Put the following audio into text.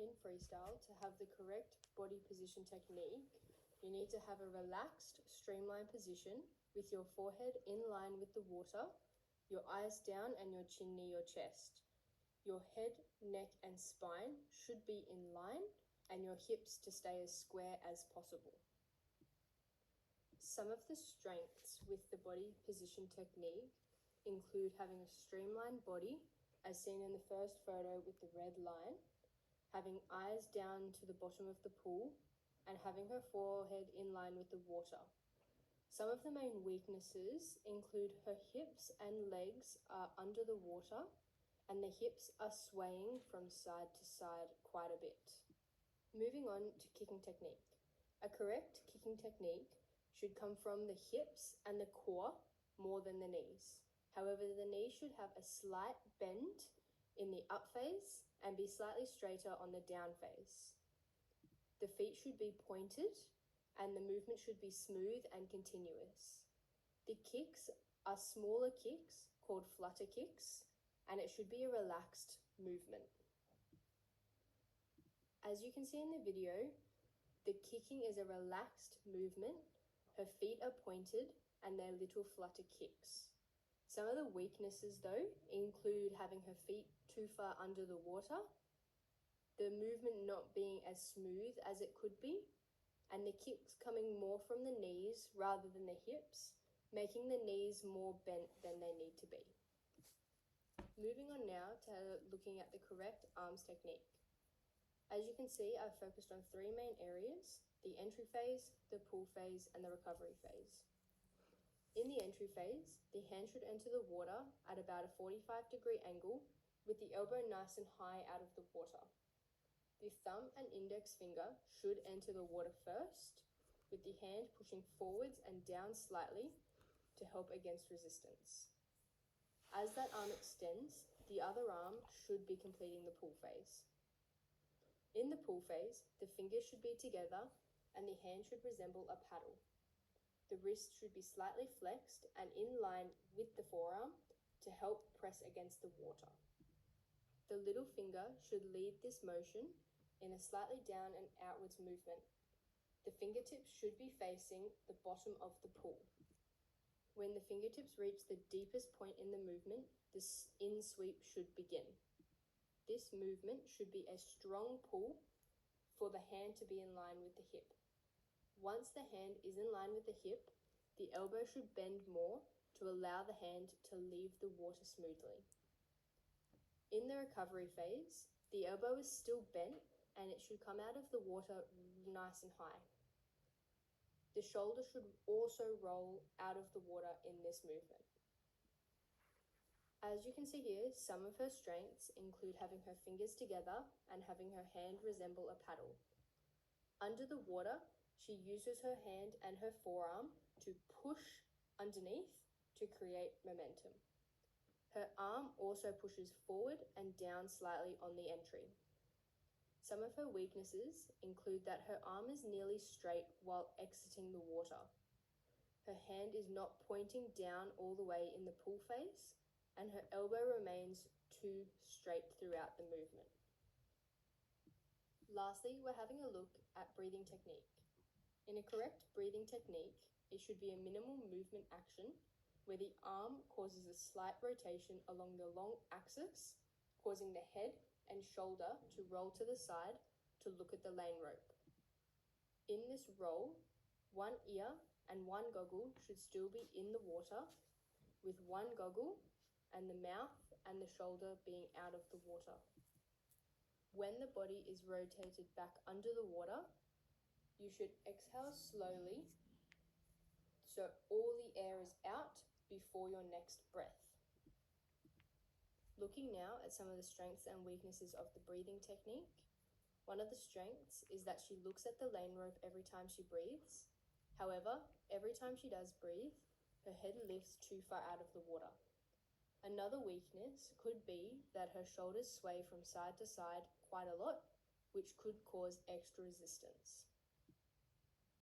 In freestyle, to have the correct body position technique, you need to have a relaxed, streamlined position with your forehead in line with the water, your eyes down and your chin near your chest. Your head, neck and spine should be in line and your hips to stay as square as possible. Some of the strengths with the body position technique include having a streamlined body, as seen in the first photo with the red line, having eyes down to the bottom of the pool, and having her forehead in line with the water. Some of the main weaknesses include her hips and legs are under the water, and the hips are swaying from side to side quite a bit. Moving on to kicking technique. A correct kicking technique should come from the hips and the core more than the knees. However, the knees should have a slight bend in the up phase and be slightly straighter on the down phase. The feet should be pointed and the movement should be smooth and continuous. The kicks are smaller kicks called flutter kicks, and it should be a relaxed movement. As you can see in the video, the kicking is a relaxed movement. Her feet are pointed and they're little flutter kicks. Some of the weaknesses though include having her feet too far under the water, the movement not being as smooth as it could be, and the kicks coming more from the knees rather than the hips, making the knees more bent than they need to be. Moving on now to looking at the correct arms technique. As you can see, I've focused on three main areas: the entry phase, the pull phase, and the recovery phase. In the entry phase, the hand should enter the water at about a 45-degree angle with the elbow nice and high out of the water. The thumb and index finger should enter the water first, with the hand pushing forwards and down slightly to help against resistance. As that arm extends, the other arm should be completing the pull phase. In the pull phase, the fingers should be together and the hand should resemble a paddle. The wrist should be slightly flexed and in line with the forearm to help press against the water. The little finger should lead this motion in a slightly down and outwards movement. The fingertips should be facing the bottom of the pool. When the fingertips reach the deepest point in the movement, the in sweep should begin. This movement should be a strong pull for the hand to be in line with the hip. Once the hand is in line with the hip, the elbow should bend more to allow the hand to leave the water smoothly. In the recovery phase, the elbow is still bent and it should come out of the water nice and high. The shoulder should also roll out of the water in this movement. As you can see here, some of her strengths include having her fingers together and having her hand resemble a paddle. Under the water, she uses her hand and her forearm to push underneath to create momentum. Her arm also pushes forward and down slightly on the entry. Some of her weaknesses include that her arm is nearly straight while exiting the water. Her hand is not pointing down all the way in the pull phase, and her elbow remains too straight throughout the movement. Lastly, we're having a look at breathing technique. In a correct breathing technique, it should be a minimal movement action where the arm causes a slight rotation along the long axis, causing the head and shoulder to roll to the side to look at the lane rope. In this roll, one ear and one goggle should still be in the water, with one goggle and the mouth and the shoulder being out of the water. When the body is rotated back under the water, you should exhale slowly so all the air is out before your next breath. Looking now at some of the strengths and weaknesses of the breathing technique, one of the strengths is that she looks at the lane rope every time she breathes. However, every time she does breathe, her head lifts too far out of the water. Another weakness could be that her shoulders sway from side to side quite a lot, which could cause extra resistance.